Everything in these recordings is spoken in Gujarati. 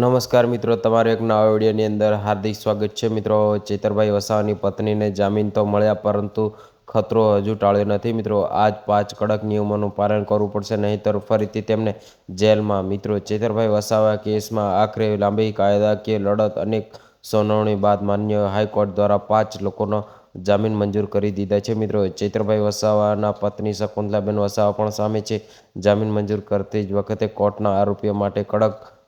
નમસ્કાર મિત્રો, તમારો એક નવા વિડીયોની અંદર હાર્દિક સ્વાગત છે. મિત્રો, ચેતરભાઈ વસાવાની પત્નીને જામીન તો મળ્યા, પરંતુ ખતરો હજુ ટાળ્યો નથી. મિત્રો, આજ 5 કડક નિયમોનું પાલન કરવું પડશે, નહીંતર ફરીથી તેમને જેલમાં. મિત્રો, ચેતરભાઈ વસાવા કેસમાં આખરે લાંબી કાયદાકીય લડત, અનેક સુનાવણી બાદ માન્ય હાઈકોર્ટ દ્વારા 5 લોકોનો જામીન મંજૂર કરી દીધા છે. મિત્રો, ચેતરભાઈ વસાવાના પત્ની શકુંતલાબેન વસાવા પણ સામે છે. જામીન મંજૂર કરતી જ વખતે કોર્ટના આરોપીઓ માટે કડક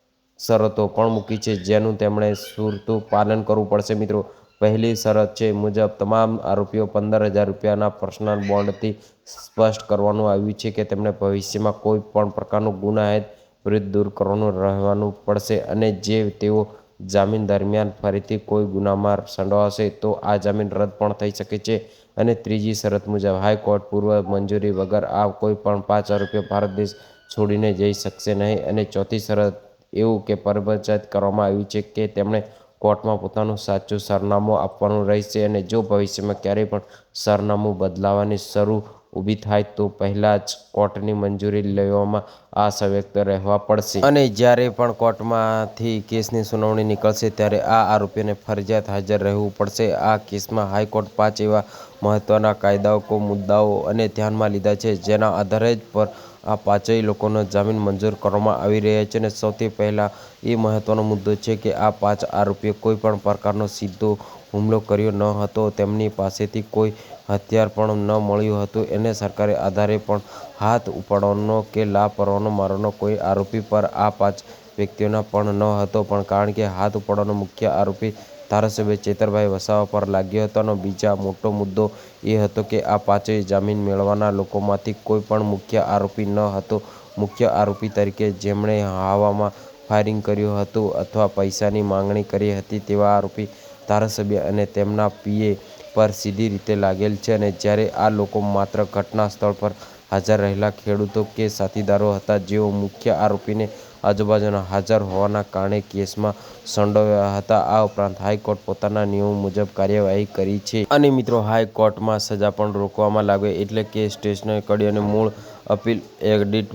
શરતો પણ મૂકી છે, જેનું તેમણે સુરતું પાલન કરવું પડશે. મિત્રો, પહેલી શરત છે મુજબ તમામ આરોપીઓ 15,000 રૂપિયાના પર્સનલ બોન્ડથી સ્પષ્ટ કરવાનું આવ્યું છે કે તેમણે ભવિષ્યમાં કોઈ પણ પ્રકારનું ગુનાહિત વૃત્તિ દૂર કરવાનું રહેવાનું પડશે, અને જે તેઓ જામીન દરમિયાન ફરીથી કોઈ ગુનામાં સંડોવાશે તો આ જામીન રદ પણ થઈ શકે છે. અને ત્રીજી શરત મુજબ હાઈકોર્ટ પૂર્વ મંજૂરી વગર આ કોઈ પણ 5 આરોપીઓ ભારત દેશ છોડીને જઈ શકશે નહીં. અને ચોથી શરત એવું કે પરિપંચાયત કરવામાં આવ્યું છે કે તેમણે કોર્ટમાં પોતાનું સાચું સરનામું આપવાનું રહેશે, અને જો ભવિષ્યમાં ક્યારેય પણ સરનામું બદલાવાની શરત ઊભી થાય તો પહેલાં જ કોર્ટની મંજૂરી લેવામાં અસ્વસ્થ રહેવા પડશે. અને જ્યારે પણ કોર્ટમાંથી કેસની સુનાવણી નીકળશે ત્યારે આ આરોપીઓને ફરજિયાત હાજર રહેવું પડશે. આ કેસમાં હાઈકોર્ટે 5 એવા મહત્વના કાયદાકીય મુદ્દાઓ અને ધ્યાનમાં લીધા છે, જેના આધારે જ પર આ 5 લોકોનો જામીન મંજૂર કરવામાં આવી રહ્યા છે. અને સૌથી પહેલા એ મહત્વનો મુદ્દો છે કે આ 5 આરોપીઓ કોઈ પણ પ્રકારનો સીધો હુમલો કર્યો ન હતો, તેમની પાસેથી કોઈ હથિયાર પણ ન મળ્યું હતું, અને સરકારી આધારે પણ હાથ ઉપાડવાનો કે લાપરવાનો મારવાનો કોઈ આરોપી પર આ 5 વ્યક્તિઓના પણ ન હતો. પણ કારણ કે હાથ ઉપાડવાનો મુખ્ય આરોપી ધારાસભ્ય ચેતરભાઈ વસાવા પર લાગ્યો હતો, અને બીજો મોટો મુદ્દો એ હતો કે આ 5 જામીન મેળવનાર લોકોમાંથી કોઈ પણ મુખ્ય આરોપી ન હતો. મુખ્ય આરોપી તરીકે જેમણે હવામાં ફાયરિંગ કર્યું હતું અથવા પૈસાની માંગણી કરી હતી તેવા આરોપી ધારાસભ્ય અને તેમના પીએ પર સીધી રીતે લાગેલ છે. અને જ્યારે આ લોકો માત્ર ઘટના સ્થળ પર હાજર રહેલા ખેડૂતો કે સાથીદારો હતા, જેઓ મુખ્ય આરોપીની આજુબાજુમાં હાજર હોવાના કારણે કેસમાં સંડોવાયા હતા. આ ઉપરાંત હાઈકોર્ટે પોતાના નિયમો મુજબ કાર્યવાહી કરી છે. અને મિત્રો, હાઈકોર્ટમાં સજા પણ રોકવામાં લાગે, એટલે કે સ્ટેશનરી કડી અને મૂળ અપીલ એડિટ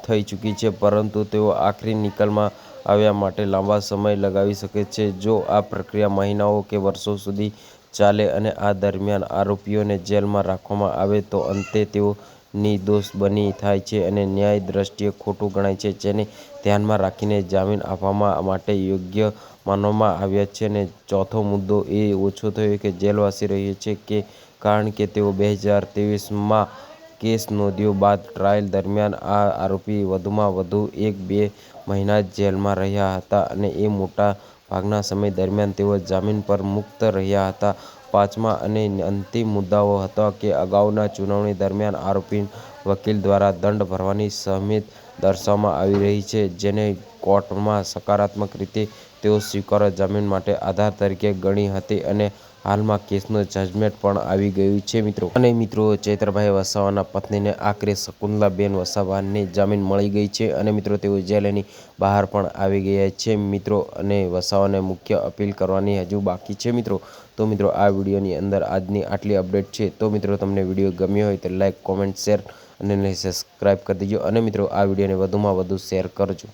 થઈ ચૂકી છે, પરંતુ તેઓ આખરી નિકાલમાં આવવા માટે લાંબો સમય લગાવી શકે છે. જો આ પ્રક્રિયા મહિનાઓ કે વર્ષો સુધી ચાલે અને આ દરમિયાન આરોપીઓને જેલમાં રાખવામાં આવે તો અંતે તેઓ નિર્દોષ બની જાય છે અને ન્યાય દ્રષ્ટિએ ખોટું ગણાય છે, જેને ધ્યાનમાં રાખીને જામીન આપવા માટે યોગ્ય માનવામાં આવ્યા છે. અને ચોથો મુદ્દો એ ઓછો થયો કે જેલવાસી રહ્યો છે કે કારણ કે તેઓ 2023માં કેસ નોંધ્યા બાદ ટ્રાયલ દરમિયાન આ આરોપીઓ વધુમાં વધુ 1-2 મહિના જ જેલમાં રહ્યા હતા, અને એ મોટા ભાગના સમય દરમિયાન તેઓ જામીન પર મુક્ત રહ્યા હતા. પાંચમા અને અંતિમ મુદ્દો હતો કે અગાઉના સુનાવણી દરમિયાન આરોપીના વકીલ દ્વારા દંડ ભરવાની સહમતિ દર્શાવવામાં આવી રહી છે, જેને કોર્ટમાં સકારાત્મક રીતે તેઓ સ્વીકાર્ય જામીન માટે આધાર તરીકે ગણી હતી. અને હાલમાં કેસનું જજમેન્ટ પણ આવી ગયું છે. મિત્રો, અને મિત્રો, ચેતરભાઈ વસાવાના પત્નીને આખરે શકુંતલાબેન વસાવાને જામીન મળી ગઈ છે, અને મિત્રો તેઓ જેલની બહાર પણ આવી ગયા છે. મિત્રો, અને વસાવાને મુખ્ય અપીલ કરવાની હજુ બાકી છે. મિત્રો, તો મિત્રો આ વિડીયોની અંદર આજની આટલી અપડેટ છે. તો મિત્રો, તમને વિડીયો ગમ્યો હોય તો લાઈક, કોમેન્ટ, શેર અને સબસ્ક્રાઈબ કરી દેજો. અને મિત્રો આ વિડીયોને વધુમાં વધુ શેર કરજો.